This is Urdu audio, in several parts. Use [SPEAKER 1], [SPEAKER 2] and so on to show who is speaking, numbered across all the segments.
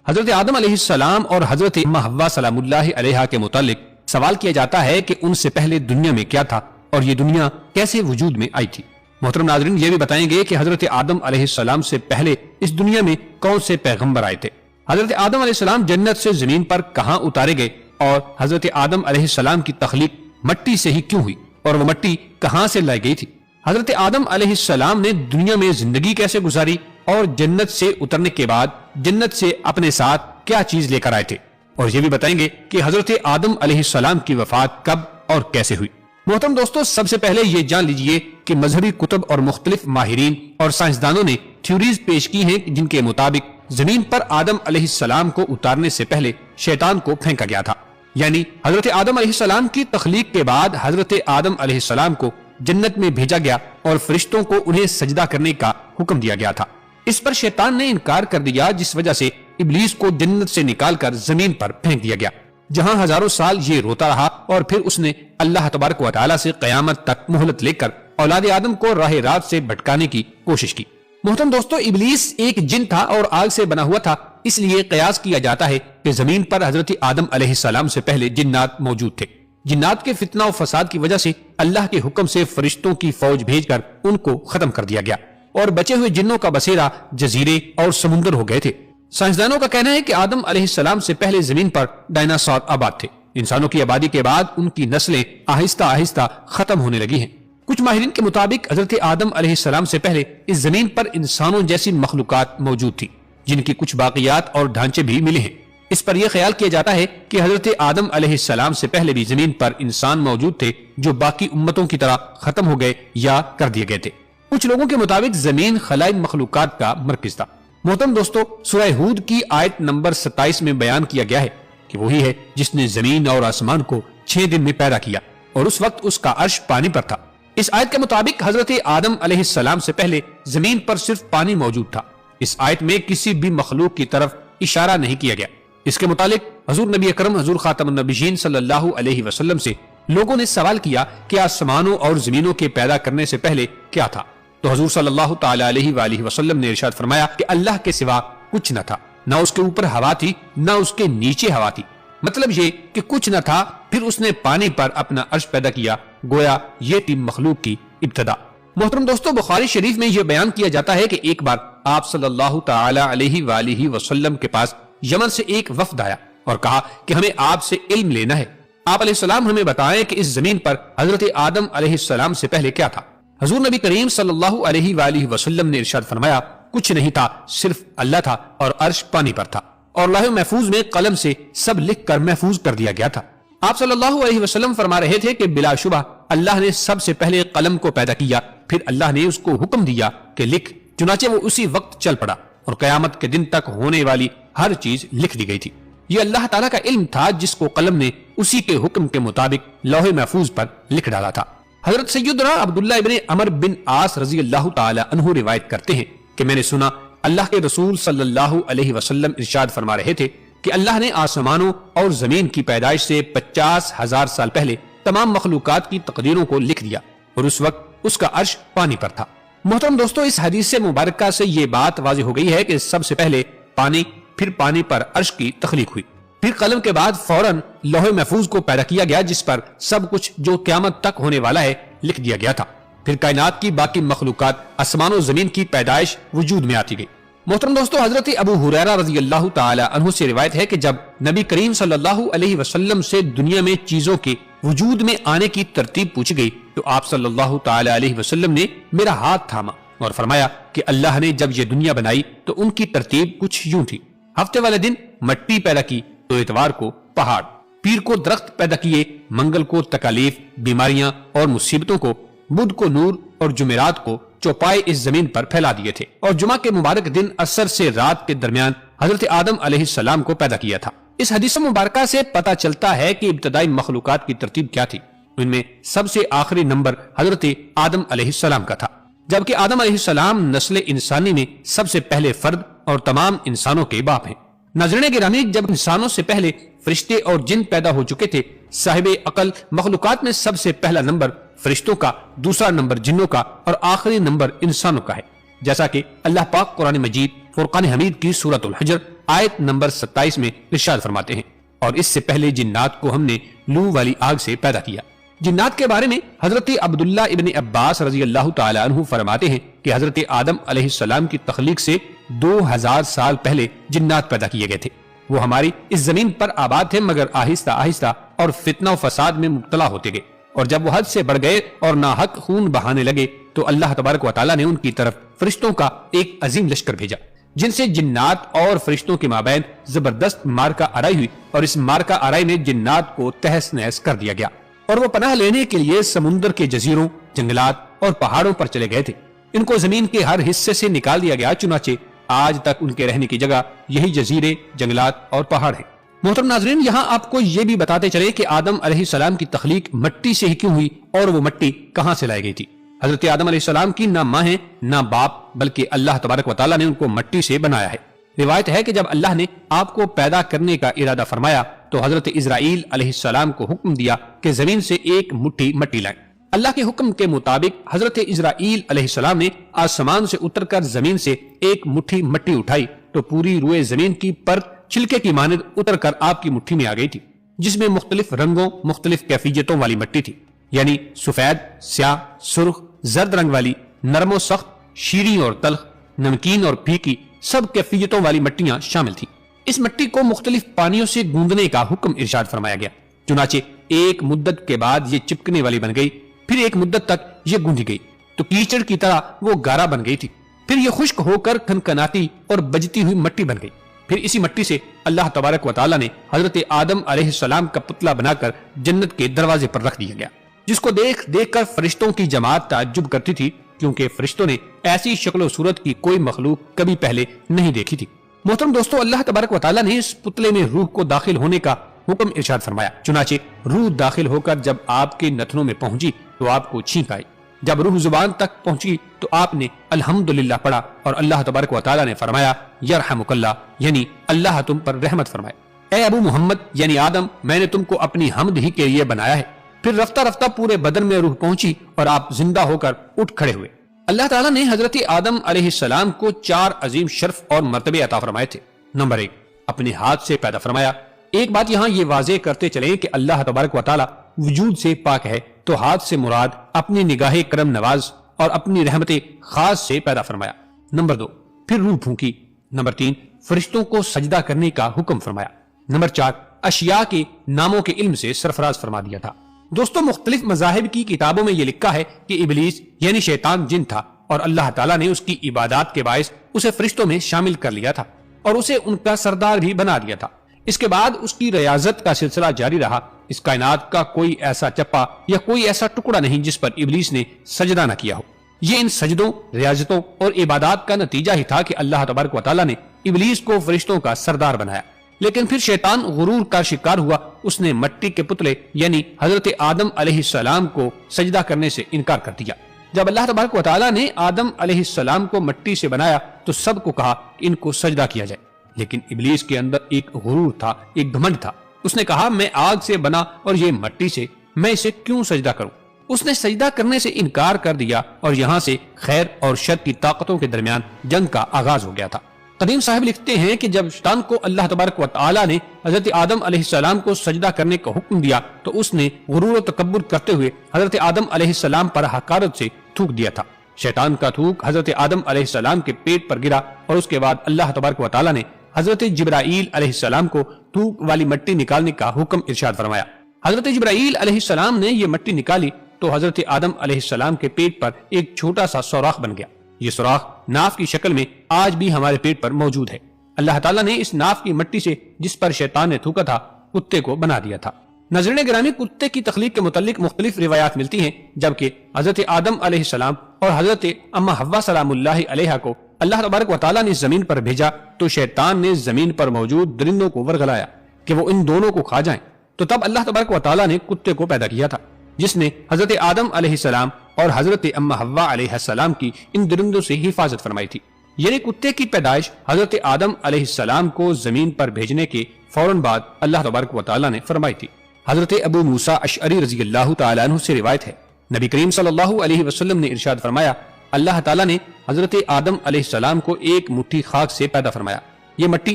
[SPEAKER 1] حضرت آدم علیہ السلام اور حضرت اماں حوا سلام اللہ علیہا کے متعلق سوال کیا جاتا ہے کہ ان سے پہلے دنیا میں کیا تھا اور یہ دنیا کیسے وجود میں آئی تھی۔ محترم ناظرین، یہ بھی بتائیں گے کہ حضرت آدم علیہ السلام سے پہلے اس دنیا میں کون سے پیغمبر آئے تھے، حضرت آدم علیہ السلام جنت سے زمین پر کہاں اتارے گئے، اور حضرت آدم علیہ السلام کی تخلیق مٹی سے ہی کیوں ہوئی اور وہ مٹی کہاں سے لائی گئی تھی، حضرت آدم علیہ السلام نے دنیا میں زندگی کیسے گزاری اور جنت سے اترنے کے بعد جنت سے اپنے ساتھ کیا چیز لے کر آئے تھے، اور یہ بھی بتائیں گے کہ حضرت آدم علیہ السلام کی وفات کب اور کیسے ہوئی۔ محترم دوستو، سب سے پہلے یہ جان لیجئے کہ مذہبی کتب اور مختلف ماہرین اور سائنسدانوں نے تھیوریز پیش کی ہیں جن کے مطابق زمین پر آدم علیہ السلام کو اتارنے سے پہلے شیطان کو پھینکا گیا تھا، یعنی حضرت آدم علیہ السلام کی تخلیق کے بعد حضرت آدم علیہ السلام کو جنت میں بھیجا گیا اور فرشتوں کو انہیں سجدہ کرنے کا حکم دیا گیا تھا۔ اس پر شیطان نے انکار کر دیا، جس وجہ سے ابلیس کو جنت سے نکال کر زمین پر پھینک دیا گیا، جہاں ہزاروں سال یہ روتا رہا، اور پھر اس نے اللہ تبارک و تعالیٰ سے قیامت تک مہلت لے کر اولاد آدم کو راہ راست سے بھٹکانے کی کوشش کی۔ محترم دوستو، ابلیس ایک جن تھا اور آگ سے بنا ہوا تھا، اس لیے قیاس کیا جاتا ہے کہ زمین پر حضرت آدم علیہ السلام سے پہلے جنات موجود تھے۔ جنات کے فتنہ و فساد کی وجہ سے اللہ کے حکم سے فرشتوں کی فوج بھیج کر ان کو ختم کر دیا گیا، اور بچے ہوئے جنوں کا بسیرا جزیرے اور سمندر ہو گئے تھے۔ سائنسدانوں کا کہنا ہے کہ آدم علیہ السلام سے پہلے زمین پر ڈائناسور آباد تھے۔ انسانوں کی آبادی کے بعد ان کی نسلیں آہستہ آہستہ ختم ہونے لگی ہیں۔ کچھ ماہرین کے مطابق حضرت آدم علیہ السلام سے پہلے اس زمین پر انسانوں جیسی مخلوقات موجود تھی، جن کی کچھ باقیات اور ڈھانچے بھی ملے ہیں۔ اس پر یہ خیال کیا جاتا ہے کہ حضرت آدم علیہ السلام سے پہلے بھی زمین پر انسان موجود تھے جو باقی امتوں کی طرح ختم ہو گئے یا کر دیے گئے تھے۔ کچھ لوگوں کے مطابق زمین خلائی مخلوقات کا مرکز تھا۔ محترم دوستو، سورہ ہود کی آیت نمبر 27 میں بیان کیا گیا ہے کہ وہی ہے جس نے زمین اور آسمان کو 6 دن میں پیدا کیا، اور اس وقت اس کا عرش پانی پر تھا۔ اس آیت کے مطابق حضرت آدم علیہ السلام سے پہلے زمین پر صرف پانی موجود تھا۔ اس آیت میں کسی بھی مخلوق کی طرف اشارہ نہیں کیا گیا۔ اس کے متعلق حضور نبی اکرم حضور خاتم النبیین صلی اللہ علیہ وسلم سے لوگوں نے سوال کیا کہ آسمانوں اور زمینوں کے پیدا کرنے سے پہلے کیا تھا، تو حضور صلی اللہ تعالی علیہ وآلہ وسلم نے ارشاد فرمایا کہ اللہ کے سوا کچھ نہ تھا، نہ اس کے اوپر ہوا تھی نہ اس کے نیچے ہوا تھی۔ مطلب یہ کہ کچھ نہ تھا، پھر اس نے پانی پر اپنا عرش پیدا کیا، گویا یہ تھی مخلوق کی ابتدا۔ محترم دوستو، بخاری شریف میں یہ بیان کیا جاتا ہے کہ ایک بار آپ صلی اللہ تعالی علیہ وآلہ وسلم کے پاس یمن سے ایک وفد آیا اور کہا کہ ہمیں آپ سے علم لینا ہے، آپ علیہ السلام ہمیں بتائیں کہ اس زمین پر حضرت آدم علیہ السلام سے پہلے کیا تھا۔ حضور نبی کریم صلی اللہ علیہ وآلہ وسلم نے ارشاد فرمایا، کچھ نہیں تھا، صرف اللہ تھا اور عرش پانی پر تھا، اور لوح محفوظ میں قلم سے سب لکھ کر محفوظ کر دیا گیا تھا۔ آپ صلی اللہ علیہ وسلم فرما رہے تھے کہ بلا شبہ اللہ نے سب سے پہلے قلم کو پیدا کیا، پھر اللہ نے اس کو حکم دیا کہ لکھ، چنانچہ وہ اسی وقت چل پڑا، اور قیامت کے دن تک ہونے والی ہر چیز لکھ دی گئی تھی۔ یہ اللہ تعالیٰ کا علم تھا جس کو قلم نے اسی کے حکم کے مطابق لوح محفوظ پر لکھ ڈالا تھا۔ حضرت سیدنا عبداللہ ابن عمر بن عاص رضی اللہ تعالی عنہ روایت کرتے ہیں کہ میں نے سنا اللہ کے رسول صلی اللہ علیہ وسلم ارشاد فرما رہے تھے کہ اللہ نے آسمانوں اور زمین کی پیدائش سے 50,000 سال پہلے تمام مخلوقات کی تقدیروں کو لکھ دیا، اور اس وقت اس کا عرش پانی پر تھا۔ محترم دوستو، اس حدیث مبارکہ سے یہ بات واضح ہو گئی ہے کہ سب سے پہلے پانی، پھر پانی پر عرش کی تخلیق ہوئی، پھر قلم کے بعد فوراً لوح محفوظ کو پیدا کیا گیا جس پر سب کچھ جو قیامت تک ہونے والا ہے لکھ دیا گیا تھا، پھر کائنات کی باقی مخلوقات، آسمان و زمین کی پیدائش وجود میں آتی گئی۔ محترم دوستو، حضرت ابو ہریرہ رضی اللہ تعالی عنہ سے روایت ہے کہ جب نبی کریم صلی اللہ علیہ وسلم سے دنیا میں چیزوں کے وجود میں آنے کی ترتیب پوچھی گئی تو آپ صلی اللہ تعالی علیہ وسلم نے میرا ہاتھ تھاما اور فرمایا کہ اللہ نے جب یہ دنیا بنائی تو ان کی ترتیب کچھ یوں تھی، ہفتے والے دن مٹی پیدا کی تو اتوار کو پہاڑ، پیر کو درخت پیدا کیے، منگل کو تکالیف، بیماریاں اور مصیبتوں کو، بدھ کو نور اور جمعرات کو چوپائے اس زمین پر پھیلا دیے تھے، اور جمعہ کے مبارک دن عصر سے رات کے درمیان حضرت آدم علیہ السلام کو پیدا کیا تھا۔ اس حدیث مبارکہ سے پتہ چلتا ہے کہ ابتدائی مخلوقات کی ترتیب کیا تھی۔ ان میں سب سے آخری نمبر حضرت آدم علیہ السلام کا تھا، جبکہ آدم علیہ السلام نسل انسانی میں سب سے پہلے فرد اور تمام انسانوں کے باپ ہیں۔ ناظرین گرامی، جب انسانوں سے پہلے فرشتے اور جن پیدا ہو چکے تھے، صاحب عقل مخلوقات میں سب سے پہلا نمبر فرشتوں کا، دوسرا نمبر جنوں کا اور آخری نمبر انسانوں کا ہے، جیسا کہ اللہ پاک قرآن مجید فرقان حمید کی سورۃ الحجر آیت نمبر 27 میں ارشاد فرماتے ہیں، اور اس سے پہلے جنات کو ہم نے لو والی آگ سے پیدا کیا۔ جنات کے بارے میں حضرت عبداللہ ابن عباس رضی اللہ تعالی عنہ فرماتے ہیں کہ حضرت آدم علیہ السلام کی تخلیق سے 2000 سال پہلے جنات پیدا کیے گئے تھے۔ وہ ہماری اس زمین پر آباد تھے، مگر آہستہ آہستہ اور فتنہ و فساد میں مبتلا ہوتے گئے، اور جب وہ حد سے بڑھ گئے اور ناحق خون بہانے لگے تو اللہ تبارک و تعالیٰ نے ان کی طرف فرشتوں کا ایک عظیم لشکر بھیجا، جن سے جنات اور فرشتوں کے مابین زبردست مارکا آرائی ہوئی، اور اس مارکا آرائی میں جنات کو تہس نہس کر دیا گیا، اور وہ پناہ لینے کے لیے سمندر کے جزیروں، جنگلات اور پہاڑوں پر چلے گئے تھے۔ ان کو زمین کے ہر حصے سے نکال دیا گیا، چنانچہ آج تک ان کے رہنے کی جگہ یہی جزیرے، جنگلات اور پہاڑ ہیں۔ محترم ناظرین، یہاں آپ کو یہ بھی بتاتے چلے کہ آدم علیہ السلام کی تخلیق مٹی سے ہی کیوں ہوئی، اور وہ مٹی کہاں سے لائی گئی تھی۔ حضرت آدم علیہ السلام کی نہ ماں ہے نہ باپ، بلکہ اللہ تبارک و تعالیٰ نے ان کو مٹی سے بنایا ہے۔ روایت ہے کہ جب اللہ نے آپ کو پیدا کرنے کا ارادہ فرمایا تو حضرت اسرائیل علیہ السلام کو حکم دیا کہ زمین سے ایک مٹھی مٹی لائیں۔ اللہ کے حکم کے مطابق حضرت اسرائیل علیہ السلام نے آسمان سے اتر کر زمین سے ایک مٹھی مٹی اٹھائی تو پوری روئے زمین کی پرت چھلکے کی مانند اتر کر آپ کی مٹھی میں آ گئی تھی، جس میں مختلف رنگوں، مختلف کیفیتوں والی مٹی تھی، یعنی سفید، سیاہ، سرخ، زرد رنگ والی، نرم و سخت، شیریں اور تلخ، نمکین اور پھیکی، سب کیفیتوں والی مٹیاں شامل تھیں۔ اس مٹی کو مختلف پانیوں سے گوندنے کا حکم ارشاد فرمایا گیا، چنانچہ ایک مدت کے بعد یہ چپکنے والی بن گئی، پھر ایک مدت تک یہ گوندھی گئی تو کیچڑ کی طرح وہ گارا بن گئی تھی، پھر یہ خشک ہو کر کھنکھناتی اور بجتی ہوئی مٹی بن گئی۔ پھر اسی مٹی سے اللہ تبارک و تعالیٰ نے حضرت آدم علیہ السلام کا پتلا بنا کر جنت کے دروازے پر رکھ دیا گیا، جس کو دیکھ دیکھ کر فرشتوں کی جماعت تعجب کرتی تھی، کیونکہ فرشتوں نے ایسی شکل و صورت کی کوئی مخلوق کبھی پہلے نہیں دیکھی تھی۔ محترم دوستو، اللہ تبارک و تعالیٰ نے اس پتلے میں روح کو داخل ہونے کا حکم ارشاد فرمایا، چنانچہ روح داخل ہو کر جب آپ کے نتنوں میں پہنچی تو آپ کو چھینک آئی۔ جب روح زبان تک پہنچی تو آپ نے الحمدللہ پڑھا، اور اللہ تبارک و تعالیٰ نے فرمایا یرحمک اللہ، یعنی اللہ تم پر رحمت فرمائے۔ اے ابو محمد یعنی آدم، میں نے تم کو اپنی حمد ہی کے لیے بنایا ہے۔ پھر رفتہ رفتہ پورے بدن میں روح پہنچی اور آپ زندہ ہو کر اٹھ کھڑے ہوئے۔ اللہ تعالیٰ نے حضرت آدم علیہ السلام کو 4 عظیم شرف اور مرتبے عطا فرمائے تھے۔ نمبر 1، اپنے ہاتھ سے پیدا فرمایا۔ ایک بات یہاں یہ واضح کرتے چلیں کہ اللہ تبارک و تعالیٰ وجود سے پاک ہے، تو ہاتھ سے مراد اپنی نگاہ کرم نواز اور اپنی رحمت خاص سے پیدا فرمایا۔ نمبر 2، پھر روح پھونکی۔ نمبر 3، فرشتوں کو سجدہ کرنے کا حکم فرمایا۔ نمبر 4، اشیاء کے ناموں کے علم سے سرفراز فرما دیا تھا۔ دوستو، مختلف مذاہب کی کتابوں میں یہ لکھا ہے کہ ابلیس یعنی شیطان جن تھا، اور اللہ تعالیٰ نے اس کی عبادات کے باعث اسے فرشتوں میں شامل کر لیا تھا اور اسے ان کا سردار بھی بنا دیا تھا۔ اس کے بعد اس کی ریاضت کا سلسلہ جاری رہا۔ اس کائنات کا کوئی ایسا چپا یا کوئی ایسا ٹکڑا نہیں جس پر ابلیس نے سجدہ نہ کیا ہو۔ یہ ان سجدوں، ریاضتوں اور عبادات کا نتیجہ ہی تھا کہ اللہ تبارک و تعالیٰ نے ابلیس کو فرشتوں کا سردار بنایا۔ لیکن پھر شیطان غرور کا شکار ہوا، اس نے مٹی کے پتلے یعنی حضرت آدم علیہ السلام کو سجدہ کرنے سے انکار کر دیا۔ جب اللہ تبارک و تعالیٰ نے آدم علیہ السلام کو مٹی سے بنایا تو سب کو کہا کہ ان کو سجدہ کیا جائے، لیکن ابلیس کے اندر ایک غرور تھا، ایک گھمنڈ تھا۔ اس نے کہا میں آگ سے بنا اور یہ مٹی سے، میں اسے کیوں سجدہ کروں؟ اس نے سجدہ کرنے سے انکار کر دیا، اور یہاں سے خیر اور شر کی طاقتوں کے درمیان جنگ کا آغاز ہو گیا تھا۔ قدیم صاحب لکھتے ہیں کہ جب شیطان کو اللہ تبارک و تعالیٰ نے حضرت آدم علیہ السلام کو سجدہ کرنے کا حکم دیا تو اس نے غرور و تکبر کرتے ہوئے حضرت آدم علیہ السلام پر حقارت سے تھوک دیا تھا۔ شیطان کا تھوک حضرت آدم علیہ السلام کے پیٹ پر گرا، اور اس کے بعد اللہ تبارک و تعالیٰ نے حضرت جبرائیل علیہ السلام کو تھوک والی مٹی نکالنے کا حکم ارشاد فرمایا۔ حضرت جبرائیل علیہ السلام نے یہ مٹی نکالی تو حضرت آدم علیہ السلام کے پیٹ پر ایک چھوٹا سا سوراخ بن گیا۔ یہ سوراخ ناف کی شکل میں آج بھی ہمارے پیٹ پر موجود ہے۔ اللہ تعالیٰ نے اس ناف کی مٹی سے جس پر شیطان نے تھوکا تھا کتے کو بنا دیا تھا۔ ناظرین گرامی، کتے کی تخلیق کے متعلق مختلف روایات ملتی ہیں، جبکہ حضرت آدم علیہ السلام اور حضرت اما حوا سلام اللہ علیہا کو اللہ تبارک و تعالیٰ نے زمین پر بھیجا تو شیطان نے زمین پر موجود درندوں کو ورغلایا کہ وہ ان دونوں کو کھا جائیں، تو تب اللہ تبارک و تعالیٰ نے کتے کو پیدا کیا تھا، جس نے حضرت آدم علیہ السلام اور حضرت اما حوا علیہ السلام کی ان درندوں سے حفاظت فرمائی تھی۔ یعنی کتے کی پیدائش حضرت آدم علیہ السلام کو زمین پر بھیجنے کے فوراً بعد اللہ تبارک و تعالیٰ نے فرمائی تھی۔ حضرت ابو موسیٰ اشعری رضی اللہ تعالیٰ عنہ سے روایت ہے، نبی کریم صلی اللہ علیہ وسلم نے ارشاد فرمایا، اللہ تعالیٰ نے حضرت آدم علیہ السلام کو ایک مٹھی خاک سے پیدا فرمایا۔ یہ مٹی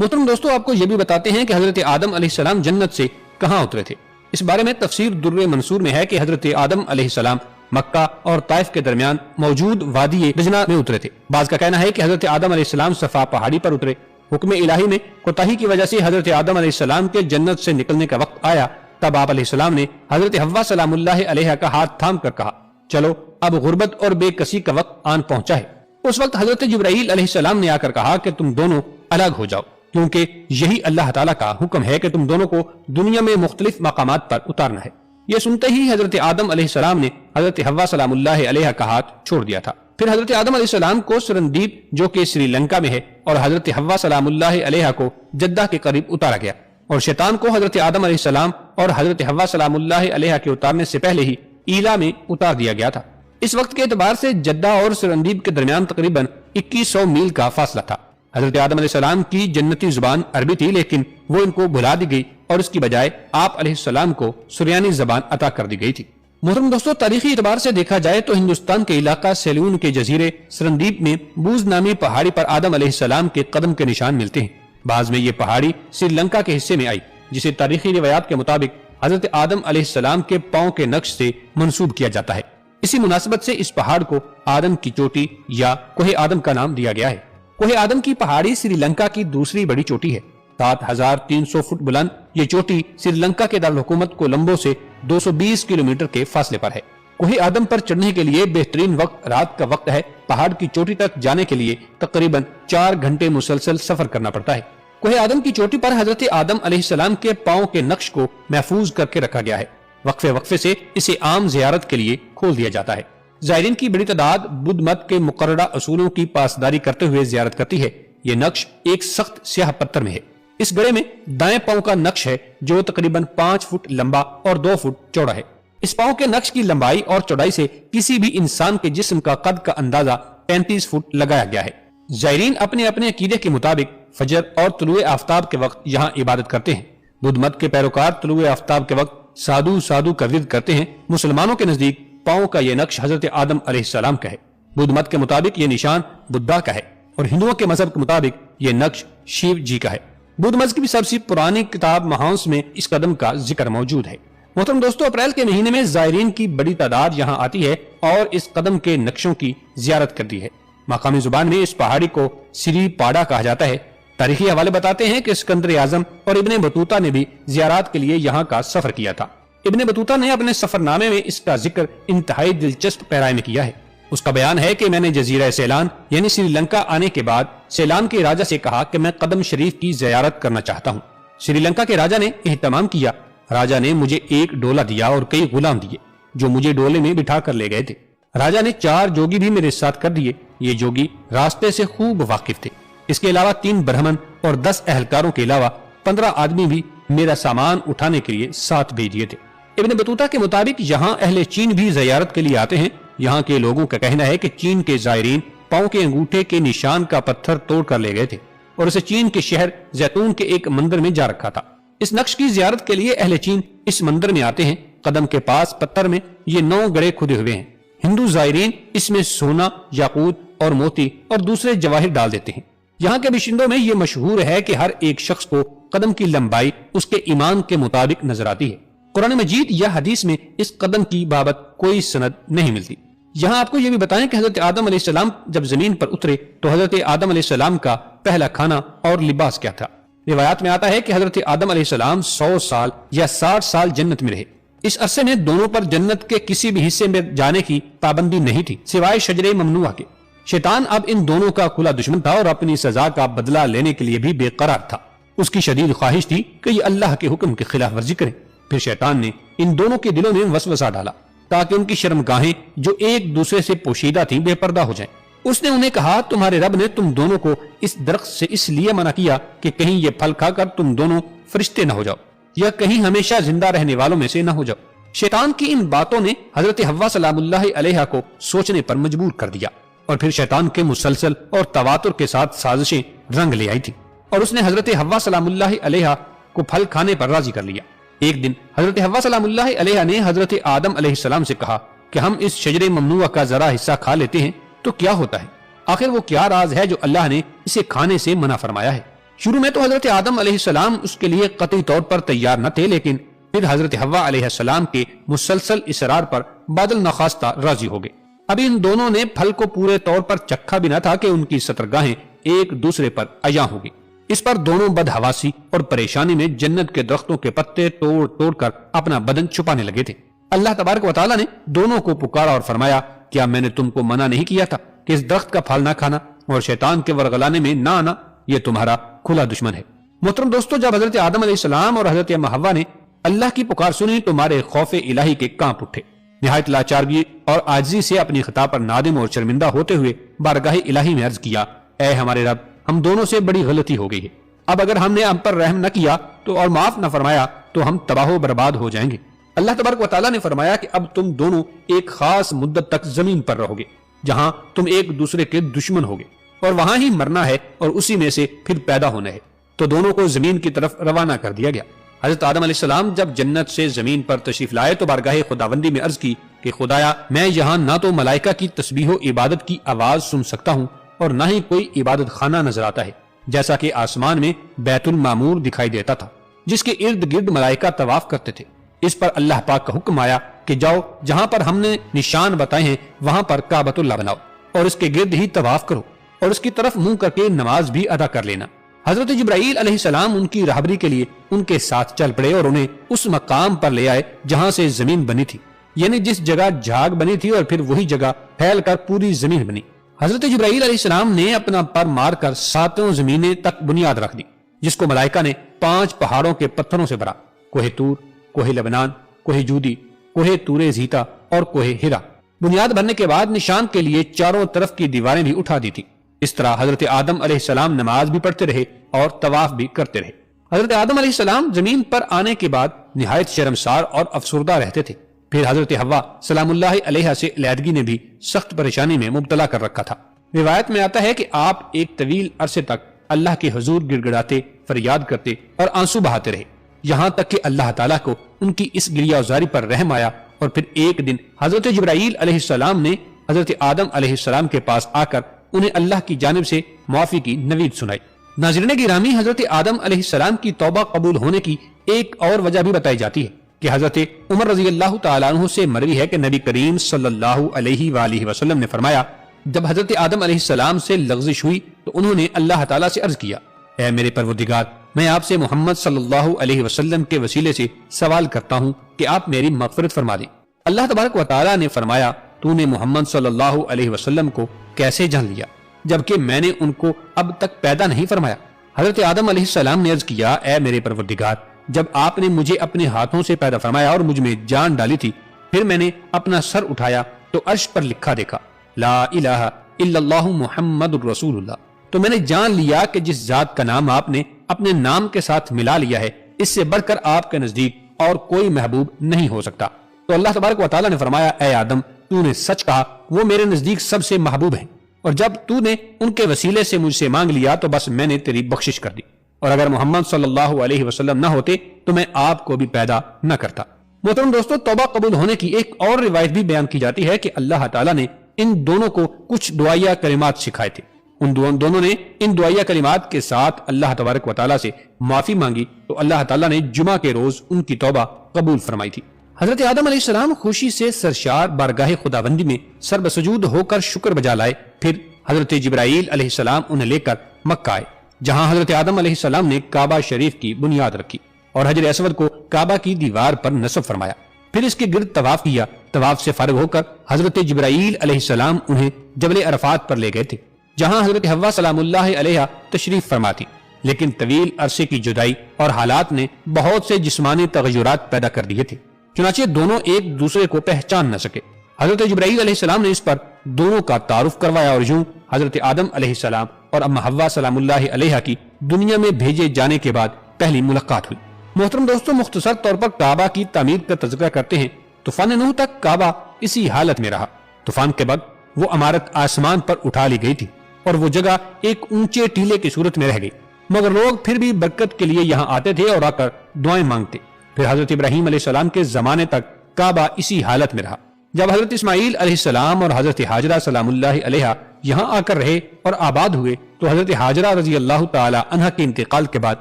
[SPEAKER 1] محترم دوستو، آپ کو یہ بھی بتاتے ہیں کہ حضرت آدم علیہ السلام جنت سے کہاں اترے تھے۔ اس بارے میں تفسیر در منصور میں ہے کہ حضرت آدم علیہ السلام مکہ اور طائف کے درمیان موجود وادی دجنہ میں اترے تھے۔ بعض کا کہنا ہے کہ حضرت آدم علیہ السلام صفا پہاڑی پر اترے۔ حکم الہی میں کوتاہی کی وجہ سے حضرت آدم علیہ السلام کے جنت سے نکلنے کا وقت آیا، تب آپ علیہ السلام نے حضرت حوا سلام اللہ علیہا کا ہاتھ تھام کر کہا، چلو اب غربت اور بے کسی کا وقت آن پہنچا ہے۔ اس وقت حضرت جبرائیل علیہ السلام نے آ کر کہا کہ تم دونوں الگ ہو جاؤ، کیونکہ یہی اللہ تعالیٰ کا حکم ہے کہ تم دونوں کو دنیا میں مختلف مقامات پر اتارنا ہے۔ یہ سنتے ہی حضرت آدم علیہ السلام نے حضرت حوا سلام اللہ علیہا کا ہاتھ چھوڑ دیا تھا۔ پھر حضرت آدم علیہ السلام کو سرندیپ جو کہ سری لنکا میں ہے اور حضرت حوا سلام اللہ علیہا کو جدہ کے قریب اتارا گیا، اور شیطان کو حضرت آدم علیہ السلام اور حضرت حوا سلام اللہ علیہا کے اتارنے سے پہلے ہی ایلا میں اتار دیا گیا تھا۔ اس وقت کے اعتبار سے جدہ اور سرندیپ کے درمیان تقریباً 2100 میل کا فاصلہ تھا۔ حضرت آدم علیہ السلام کی جنتی زبان عربی تھی، لیکن وہ ان کو بھلا دی گئی اور اس کی بجائے آپ علیہ السلام کو سریانی زبان عطا کر دی گئی تھی۔ محترم دوستو، تاریخی اعتبار سے دیکھا جائے تو ہندوستان کے علاقہ سیلون کے جزیرے سرندیپ میں بوز نامی پہاڑی پر آدم علیہ السلام کے قدم کے نشان ملتے ہیں۔ بعض میں یہ پہاڑی سری لنکا کے حصے میں آئی، جسے تاریخی روایات کے مطابق حضرت آدم علیہ السلام کے پاؤں کے نقش سے منسوب کیا جاتا ہے۔ اسی مناسبت سے اس پہاڑ کو آدم کی چوٹی یا کوہ آدم کا نام دیا گیا ہے۔ کوہ آدم کی پہاڑی سری لنکا کی دوسری بڑی چوٹی ہے۔ 7300 فٹ بلند یہ چوٹی سری لنکا کے دارالحکومت کولمبو سے 220 کلومیٹر کے فاصلے پر ہے۔ کوہ آدم پر چڑھنے کے لیے بہترین وقت رات کا وقت ہے۔ پہاڑ کی چوٹی تک جانے کے لیے تقریباً 4 گھنٹے مسلسل سفر کرنا پڑتا ہے۔ کوہ آدم کی چوٹی پر حضرت آدم علیہ السلام کے پاؤں کے نقش کو محفوظ کر کے رکھا گیا ہے۔ وقفے وقفے سے اسے عام زیارت کے لیے کھول دیا جاتا ہے۔ زائرین کی بڑی تعداد بدھ مت کے مقررہ اصولوں کی پاسداری کرتے ہوئے زیارت کرتی ہے۔ یہ نقش ایک سخت سیاہ پتھر میں ہے۔ اس گڑھے میں دائیں پاؤں کا نقش ہے جو تقریباً 5 فٹ لمبا اور 2 فٹ چوڑا ہے۔ اس پاؤں کے نقش کی لمبائی اور چوڑائی سے کسی بھی انسان کے جسم کا قد کا اندازہ 35 فٹ لگایا گیا ہے۔ زائرین اپنے اپنے عقیدے کے مطابق فجر اور طلوع آفتاب کے وقت یہاں عبادت کرتے ہیں۔ بدھ مت کے پیروکار طلوع آفتاب کے وقت سادھو سادھو کا ورد کرتے ہیں۔ مسلمانوں کے نزدیک پاؤں کا یہ نقش حضرت آدم علیہ السلام کا ہے۔ بدھ مت کے مطابق یہ نشان بدھا کا ہے، اور ہندوؤں کے مذہب کے مطابق یہ نقش شیو جی کا ہے۔ بدھ مت کی بھی سب سے پرانی کتاب مہانس میں اس قدم کا ذکر موجود ہے۔ محترم دوستو، اپریل کے مہینے میں زائرین کی بڑی تعداد یہاں آتی ہے اور اس قدم کے نقشوں کی زیارت کرتی ہے۔ مقامی زبان میں اس پہاڑی کو سری پاڑا کہا جاتا ہے۔ تاریخی حوالے بتاتے ہیں کہ اسکندر اعظم اور ابن بطوطہ نے بھی زیارات کے لیے یہاں کا سفر کیا تھا۔ ابن بطوطہ نے اپنے سفر نامے میں اس کا ذکر انتہائی دلچسپ پیرائے میں کیا ہے۔ اس کا بیان ہے کہ میں نے جزیرہ سیلان یعنی سری لنکا آنے کے بعد سیلان کے راجہ سے کہا کہ میں قدم شریف کی زیارت کرنا چاہتا ہوں۔ سری لنکا کے راجہ نے اہتمام کیا۔ راجہ نے مجھے ایک ڈولا دیا اور کئی غلام دیے جو مجھے ڈولے میں بٹھا کر لے گئے تھے۔ راجہ نے 4 جوگی بھی میرے ساتھ کر دیے۔ یہ جوگی راستے سے خوب واقف تھے۔ اس کے علاوہ 3 برہمن اور 10 اہلکاروں کے علاوہ 15 آدمی بھی میرا سامان اٹھانے کے لیے ساتھ بھیج دیے تھے۔ ابن بطوطہ کے مطابق یہاں اہل چین بھی زیارت کے لیے آتے ہیں۔ یہاں کے لوگوں کا کہنا ہے کہ چین کے زائرین پاؤں کے انگوٹھے کے نشان کا پتھر توڑ کر لے گئے تھے اور اسے چین کے شہر زیتون کے ایک مندر میں جا رکھا تھا۔ اس نقش کی زیارت کے لیے اہل چین اس مندر میں آتے ہیں۔ قدم کے پاس پتھر میں یہ 9 گڑھے کھدے ہوئے ہیں۔ ہندو زائرین اس میں سونا، یاقوت اور موتی اور دوسرے جواہر ڈال دیتے ہیں۔ یہاں کے باشندوں میں یہ مشہور ہے کہ ہر ایک شخص کو قدم کی لمبائی اس کے ایمان کے مطابق نظر آتی ہے۔ قرآن مجید یا حدیث میں اس قدم کی بابت کوئی سند نہیں ملتی۔ یہاں آپ کو یہ بھی بتائیں کہ حضرت آدم علیہ السلام جب زمین پر اترے تو حضرت آدم علیہ السلام کا پہلا کھانا اور لباس کیا تھا۔ روایات میں آتا ہے کہ حضرت آدم علیہ السلام 100 سال یا 60 سال جنت میں رہے۔ اس عرصے میں دونوں پر جنت کے کسی بھی حصے میں جانے کی پابندی نہیں تھی سوائے شجرے ممنوعہ کے۔ شیطان اب ان دونوں کا کھلا دشمن تھا اور اپنی سزا کا بدلہ لینے کے لیے بھی بے قرار تھا۔ اس کی شدید خواہش تھی کہ یہ اللہ کے حکم کی خلاف ورزی کریں۔ پھر شیطان نے ان دونوں کے دلوں میں وسوسہ ڈالا تاکہ ان کی شرمگاہیں جو ایک دوسرے سے پوشیدہ تھیں بے پردہ ہو جائیں۔ اس نے انہیں کہا، تمہارے رب نے تم دونوں کو اس درخت سے اس لیے منع کیا کہ کہیں یہ پھل کھا کر تم دونوں فرشتے نہ ہو جاؤ یا کہیں ہمیشہ زندہ رہنے والوں میں سے نہ ہو جاؤ۔ شیطان کی ان باتوں نے حضرت حوا سلام اللہ علیہا کو سوچنے پر مجبور کر دیا، اور پھر شیطان کے مسلسل اور تواتر کے ساتھ سازشیں رنگ لے آئی تھی اور اس نے حضرت حوا سلام اللہ علیہا کو پھل کھانے پر راضی کر لیا۔ ایک دن حضرت حوا سلام اللہ علیہا نے حضرت آدم علیہ السلام سے کہا کہ ہم اس شجر ممنوعہ کا ذرا حصہ کھا لیتے ہیں تو کیا ہوتا ہے؟ آخر وہ کیا راز ہے جو اللہ نے اسے کھانے سے منع فرمایا ہے؟ شروع میں تو حضرت آدم علیہ السلام اس کے لیے قطعی طور پر تیار نہ تھے، لیکن پھر حضرت حوا علیہ السلام کے مسلسل اصرار پر بادل نخواستہ راضی ہو گئے۔ اب ان دونوں نے پھل کو پورے طور پر چکھا بھی نہ تھا کہ ان کی سترگاہیں ایک دوسرے پر عیاں ہو گئی۔ اس پر دونوں بدحواسی اور پریشانی میں جنت کے درختوں کے پتے توڑ توڑ کر اپنا بدن چھپانے لگے تھے۔ اللہ تبارک و تعالیٰ نے دونوں کو پکارا اور فرمایا، کیا میں نے تم کو منع نہیں کیا تھا کہ اس درخت کا پھل نہ کھانا اور شیطان کے ورگلانے میں نہ آنا؟ یہ تمہارا کھلا دشمن ہے۔ محترم دوستو، جب حضرت آدم علیہ السلام اور حضرت حوا نے اللہ کی پکار سنی تو مارے خوف الہی کے کانپ اٹھے۔ نہایت لاچارگی اور عاجزی سے اپنی خطا پر نادم اور شرمندہ ہوتے ہوئے بارگاہ الہی میں عرض کیا، اے ہمارے رب، ہم دونوں سے بڑی غلطی ہو گئی ہے۔ اب اگر ہم نے ہم پر رحم نہ کیا تو اور معاف نہ فرمایا تو ہم تباہ و برباد ہو جائیں گے۔ اللہ تبارک و تعالیٰ نے فرمایا کہ اب تم دونوں ایک خاص مدت تک زمین پر رہو گے، جہاں تم ایک دوسرے کے دشمن ہوگے، اور وہاں ہی مرنا ہے اور اسی میں سے پھر پیدا ہونا ہے۔ تو دونوں کو زمین کی طرف روانہ کر دیا گیا۔ حضرت آدم علیہ السلام جب جنت سے زمین پر تشریف لائے تو بارگاہ خداوندی میں عرض کی کہ خدایا، میں یہاں نہ تو ملائکہ کی تسبیح و عبادت کی آواز سن سکتا ہوں اور نہ ہی کوئی عبادت خانہ نظر آتا ہے، جیسا کہ آسمان میں بیت المعمور دکھائی دیتا تھا جس کے ارد گرد ملائکہ طواف کرتے تھے۔ اس پر اللہ پاک کا حکم آیا کہ جاؤ، جہاں پر ہم نے نشان بتائے ہیں وہاں پر کعبۃ اللہ بناؤ اور اس کے گرد ہی طواف کرو اور اس کی طرف منہ کر کے نماز بھی ادا کر لینا۔ حضرت جبرائیل علیہ السلام ان کی راہبری کے لیے ان کے ساتھ چل پڑے اور انہیں اس مقام پر لے آئے جہاں سے زمین بنی تھی، یعنی جس جگہ جھاگ بنی تھی، اور پھر وہی جگہ پھیل کر پوری زمین بنی۔ حضرت جبرائیل علیہ السلام نے اپنا پر مار کر 7 زمینیں تک بنیاد رکھ دی، جس کو ملائکہ نے 5 پہاڑوں کے پتھروں سے بھرا، کوہ طور، کوہ لبنان، کوہ جودی، کوہ طور زیتا اور کوہ ہرا۔ بنیاد بھرنے کے بعد نشان کے لیے چاروں طرف کی دیواریں بھی اٹھا دی تھی۔ اس طرح حضرت آدم علیہ السلام نماز بھی پڑھتے رہے اور طواف بھی کرتے رہے۔ حضرت آدم علیہ السلام زمین پر آنے کے بعد نہایت شرمسار اور افسردہ رہتے تھے۔ پھر حضرت حوا سلام اللہ علیہ سے علیحدگی نے بھی سخت پریشانی میں مبتلا کر رکھا تھا۔ روایت میں آتا ہے کہ آپ ایک طویل عرصے تک اللہ کے حضور گڑ گڑاتے، فریاد کرتے اور آنسو بہاتے رہے، یہاں تک کہ اللہ تعالیٰ کو ان کی اس گریہ وزاری پر رحم آیا، اور پھر ایک دن حضرت جبرائیل علیہ السلام نے حضرت آدم علیہ السلام کے پاس آ کر انہیں اللہ کی جانب سے معافی کی نوید سنائی۔ ناظرین گرامی، حضرت آدم علیہ السلام کی توبہ قبول ہونے کی ایک اور وجہ بھی بتائی جاتی ہے کہ حضرت عمر رضی اللہ تعالیٰ عنہ سے مروی ہے کہ نبی کریم صلی اللہ علیہ وآلہ وسلم نے فرمایا، جب حضرت آدم علیہ السلام سے لغزش ہوئی تو انہوں نے اللہ تعالیٰ سے عرض کیا، اے میرے پروردگار، میں آپ سے محمد صلی اللہ علیہ وسلم کے وسیلے سے سوال کرتا ہوں کہ آپ میری مغفرت فرما دیں۔ اللہ تبارک و تعالیٰ نے فرمایا، تو نے محمد صلی اللہ علیہ وسلم کو کیسے جان لیا جبکہ میں نے ان کو اب تک پیدا نہیں فرمایا؟ حضرت آدم علیہ السلام نے عرض کیا، اے میرے پروردگار، جب آپ نے مجھے اپنے ہاتھوں سے پیدا فرمایا اور مجھ میں جان ڈالی تھی، پھر میں نے اپنا سر اٹھایا تو عرش پر لکھا دیکھا، لا الہ الا اللہ محمد الرسول اللہ۔ تو میں نے جان لیا کہ جس ذات کا نام آپ نے اپنے نام کے ساتھ ملا لیا ہے، اس سے بڑھ کر آپ کے نزدیک اور کوئی محبوب نہیں ہو سکتا۔ تو اللہ تبارک و تعالیٰ نے فرمایا، اے آدم، تو نے سچ کہا، وہ میرے نزدیک سب سے محبوب ہیں، اور جب تو نے ان کے وسیلے سے مجھ سے مانگ لیا تو بس میں نے تیری بخشش کر دی، اور اگر محمد صلی اللہ علیہ وسلم نہ ہوتے تو میں آپ کو بھی پیدا نہ کرتا۔ محترم دوستو، توبہ قبول ہونے کی ایک اور روایت بھی بیان کی جاتی ہے کہ اللہ تعالیٰ نے ان دونوں کو کچھ دعائیہ کلمات سکھائے تھے۔ ان دونوں نے ان دعائیہ کلمات کے ساتھ اللہ تبارک و تعالیٰ سے معافی مانگی تو اللہ تعالیٰ نے جمعہ کے روز ان کی توبہ قبول فرمائی تھی۔ حضرت آدم علیہ السلام خوشی سے سرشار بارگاہ خداوندی میں سر بسجود ہو کر شکر بجا لائے۔ پھر حضرت جبرائیل علیہ السلام انہیں لے کر مکہ آئے، جہاں حضرت آدم علیہ السلام نے کعبہ شریف کی بنیاد رکھی اور حجر اسود کو کعبہ کی دیوار پر نصب فرمایا۔ پھر اس کے گرد طواف کیا۔ طواف سے فارغ ہو کر حضرت جبرائیل علیہ السلام انہیں جبل عرفات پر لے گئے تھے، جہاں حضرت حوا سلام اللہ علیہ تشریف فرما تھی، لیکن طویل عرصے کی جدائی اور حالات نے بہت سے جسمانی تغیرات پیدا کر دیے تھے، چنانچہ دونوں ایک دوسرے کو پہچان نہ سکے۔ حضرت جبرائیل علیہ السلام نے اس پر دونوں کا تعارف کروایا اور یوں حضرت آدم علیہ السلام اور اما حوا سلام اللہ علیہ کی دنیا میں بھیجے جانے کے بعد پہلی ملاقات ہوئی۔ محترم دوستو، مختصر طور پر کعبہ کی تعمیر کا تذکرہ کرتے ہیں۔ طوفان نوح تک کعبہ اسی حالت میں رہا۔ طوفان کے بعد وہ عمارت آسمان پر اٹھا لی گئی تھی اور وہ جگہ ایک اونچے ٹیلے کی صورت میں رہ گئی، مگر لوگ پھر بھی برکت کے لیے یہاں آتے تھے اور آ کر دعائیں مانگتے۔ پھر حضرت ابراہیم علیہ السلام کے زمانے تک کعبہ اسی حالت میں رہا۔ جب حضرت اسماعیل علیہ السلام اور حضرت ہاجرہ سلام اللہ علیہا یہاں آ کر رہے اور آباد ہوئے تو حضرت ہاجرہ رضی اللہ تعالی عنہ کے انتقال کے بعد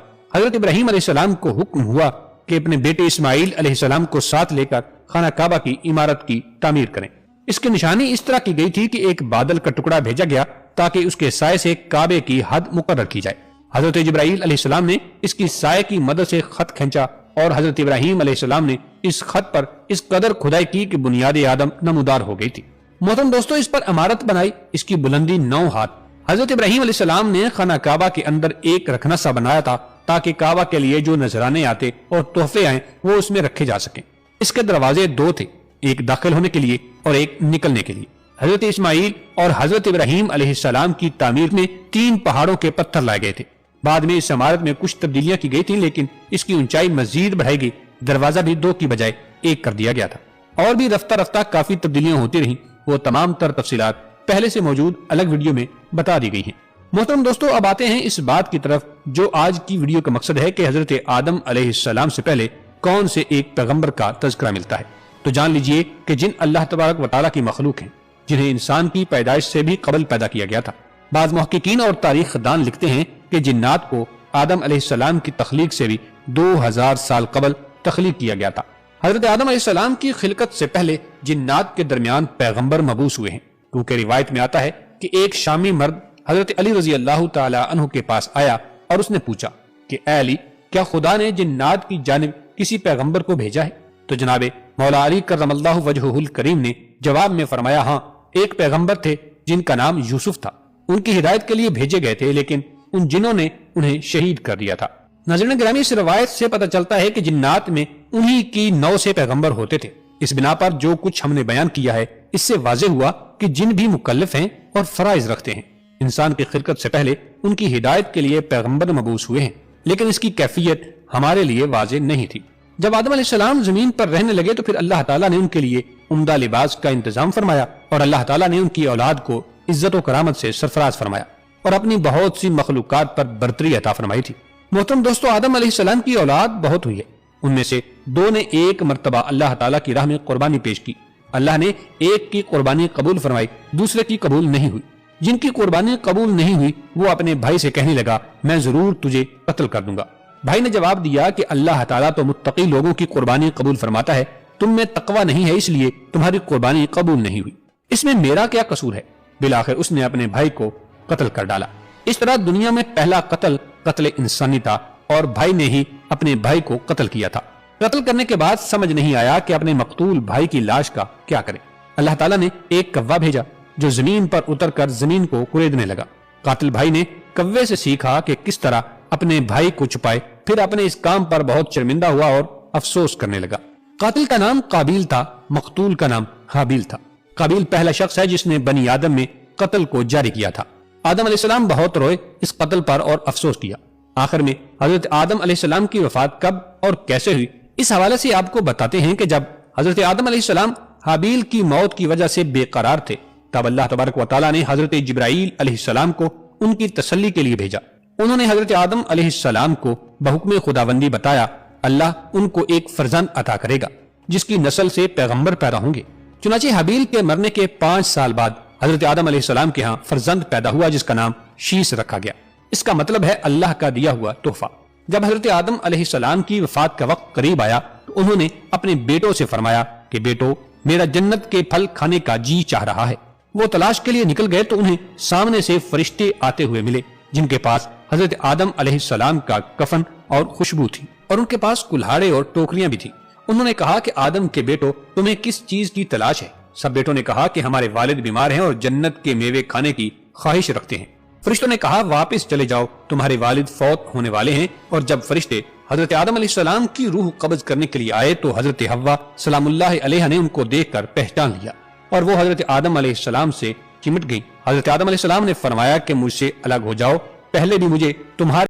[SPEAKER 1] حضرت ابراہیم علیہ السلام کو حکم ہوا کہ اپنے بیٹے اسماعیل علیہ السلام کو ساتھ لے کر خانہ کعبہ کی عمارت کی تعمیر کریں۔ اس کی نشانی اس طرح کی گئی تھی کہ ایک بادل کا ٹکڑا بھیجا گیا تاکہ اس کے سائے سے کعبے کی حد مقرر کی جائے۔ حضرت جبرائیل علیہ السلام نے اس کی سائے کی مدد سے خط کھینچا اور حضرت ابراہیم علیہ السلام نے اس خط پر اس قدر کھدائی کی کہ بنیاد آدم نمودار ہو گئی تھی۔ محترم دوستو، اس پر عمارت بنائی، اس کی بلندی 9 ہاتھ۔ حضرت ابراہیم علیہ السلام نے خانہ کعبہ کے اندر ایک رکھنا سا بنایا تھا تاکہ کعبہ کے لیے جو نذرانے آتے اور تحفے آئیں وہ اس میں رکھے جا سکیں۔ اس کے دروازے 2 تھے، ایک داخل ہونے کے لیے اور ایک نکلنے کے لیے۔ حضرت اسماعیل اور حضرت ابراہیم علیہ السلام کی تعمیر میں 3 پہاڑوں کے پتھر لائے گئے تھے۔ بعد میں اس عمارت میں کچھ تبدیلیاں کی گئی تھیں، لیکن اس کی اونچائی مزید بڑھائی گئی، دروازہ بھی 2 کی بجائے 1 کر دیا گیا تھا۔ اور بھی رفتہ رفتہ کافی تبدیلیاں ہوتی رہیں، وہ تمام تر تفصیلات پہلے سے موجود الگ ویڈیو میں بتا دی گئی ہیں۔ محترم دوستو، اب آتے ہیں اس بات کی طرف جو آج کی ویڈیو کا مقصد ہے کہ حضرت آدم علیہ السلام سے پہلے کون سے ایک پیغمبر کا تذکرہ ملتا ہے۔ تو جان لیجئے کہ جن اللہ تبارک و تعالیٰ کی مخلوق ہیں، جنہیں انسان کی پیدائش سے بھی قبل پیدا کیا گیا تھا۔ بعض محققین اور تاریخ دان لکھتے ہیں کہ جنات کو آدم علیہ السلام کی تخلیق سے بھی 2000 سال قبل تخلیق کیا گیا تھا۔ حضرت آدم علیہ السلام کی خلقت سے پہلے جنات کے درمیان پیغمبر مبعوث ہوئے ہیں، کیونکہ روایت میں آتا ہے کہ ایک شامی مرد حضرت علی رضی اللہ تعالی عنہ کے پاس آیا اور اس نے پوچھا کہ اے علی، کیا خدا نے جنات کی جانب کسی پیغمبر کو بھیجا ہے؟ تو جناب مولا علی کرم اللہ وجہہ الکریم نے جواب میں فرمایا، ہاں، ایک پیغمبر تھے جن کا نام یوسف تھا، ان کی ہدایت کے لیے بھیجے گئے تھے، لیکن ان جنوں نے انہیں شہید کر دیا تھا۔ ناظرین گرامی، اس روایت سے پتہ چلتا ہے کہ جنات میں انہی کی 9 سے پیغمبر ہوتے تھے۔ اس بنا پر جو کچھ ہم نے بیان کیا ہے، اس سے واضح ہوا کہ جن بھی مکلف ہیں اور فرائض رکھتے ہیں، انسان کی خلقت سے پہلے ان کی ہدایت کے لیے پیغمبر مبعوث ہوئے ہیں، لیکن اس کی کیفیت ہمارے لیے واضح نہیں تھی۔ جب آدم علیہ السلام زمین پر رہنے لگے تو پھر اللہ تعالیٰ نے ان کے لیے عمدہ لباس کا انتظام فرمایا اور اللہ تعالیٰ نے ان کی اولاد کو عزت و کرامت سے سرفراز فرمایا اور اپنی بہت سی مخلوقات پر برتری عطا فرمائی تھی۔ محترم دوستو، آدم علیہ السلام کی اولاد بہت ہوئی ہے، ان میں سے 2 نے ایک مرتبہ اللہ تعالیٰ کی راہ میں قربانی پیش کی۔ اللہ نے ایک کی قربانی قبول فرمائی، دوسرے کی قبول نہیں ہوئی۔ جن کی قربانی قبول نہیں ہوئی وہ اپنے بھائی سے کہنے لگا، میں ضرور تجھے قتل کر دوں گا۔ بھائی نے جواب دیا کہ اللہ تعالیٰ تو متقی لوگوں کی قربانی قبول فرماتا ہے، تم میں تقوی نہیں ہے، اس لیے تمہاری قربانی قبول نہیں ہوئی، اس میں میرا کیا قصور ہے؟ بالآخر اس نے اپنے بھائی کو قتل کر ڈالا۔ اس طرح دنیا میں پہلا قتل انسانی تھا اور بھائی نے ہی اپنے بھائی کو قتل کیا تھا۔ قتل کرنے کے بعد سمجھ نہیں آیا کہ اپنے مقتول بھائی کی لاش کا کیا کرے۔ اللہ تعالیٰ نے ایک کوا بھیجا جو زمین پر اتر کر زمین کو کوریدنے لگا۔ قاتل بھائی نے کوے سے سیکھا کہ کس طرح اپنے بھائی کو چھپائے، پھر اپنے اس کام پر بہت شرمندہ ہوا اور افسوس کرنے لگا۔ قاتل کا نام قابیل تھا، مقتول کا نام حابیل تھا۔ قابیل پہلا شخص ہے جس نے بنی آدم میں قتل کو جاری کیا تھا۔ آدم علیہ السلام بہت روئے اس قتل پر اور افسوس کیا۔ آخر میں حضرت آدم علیہ السلام کی وفات کب اور کیسے ہوئی، اس حوالے سے آپ کو بتاتے ہیں کہ جب حضرت آدم علیہ السلام حابیل کی موت کی وجہ سے بے قرار تھے، تب اللہ تبارک و تعالیٰ نے حضرت جبرائیل علیہ السلام کو ان کی تسلی کے لیے بھیجا۔ انہوں نے حضرت آدم علیہ السلام کو بحکم خداوندی بتایا، اللہ ان کو ایک فرزند عطا کرے گا جس کی نسل سے پیغمبر پیدا ہوں گے۔ چنانچہ حابیل کے مرنے کے 5 سال بعد حضرت آدم علیہ السلام کے ہاں فرزند پیدا ہوا جس کا نام شیس رکھا گیا۔ اس کا مطلب ہے اللہ کا دیا ہوا تحفہ۔ جب حضرت آدم علیہ السلام کی وفات کا وقت قریب آیا تو انہوں نے اپنے بیٹوں سے فرمایا کہ بیٹو، میرا جنت کے پھل کھانے کا جی چاہ رہا ہے۔ وہ تلاش کے لیے نکل گئے تو انہیں سامنے سے فرشتے آتے ہوئے ملے جن کے پاس حضرت آدم علیہ السلام کا کفن اور خوشبو تھی، اور ان کے پاس کلہاڑے اور ٹوکریاں بھی تھی۔ انہوں نے کہا کہ آدم کے بیٹو، تمہیں کس چیز کی تلاش ہے؟ سب بیٹوں نے کہا کہ ہمارے والد بیمار ہیں اور جنت کے میوے کھانے کی خواہش رکھتے ہیں۔ فرشتوں نے کہا واپس چلے جاؤ، تمہارے والد فوت ہونے والے ہیں۔ اور جب فرشتے حضرت آدم علیہ السلام کی روح قبض کرنے کے لیے آئے تو حضرت حوا سلام اللہ علیہ نے ان کو دیکھ کر پہچان لیا اور وہ حضرت آدم علیہ السلام سے چمٹ گئی۔ حضرت آدم علیہ السلام نے فرمایا کہ مجھ سے الگ ہو جاؤ، پہلے بھی مجھے تمہارے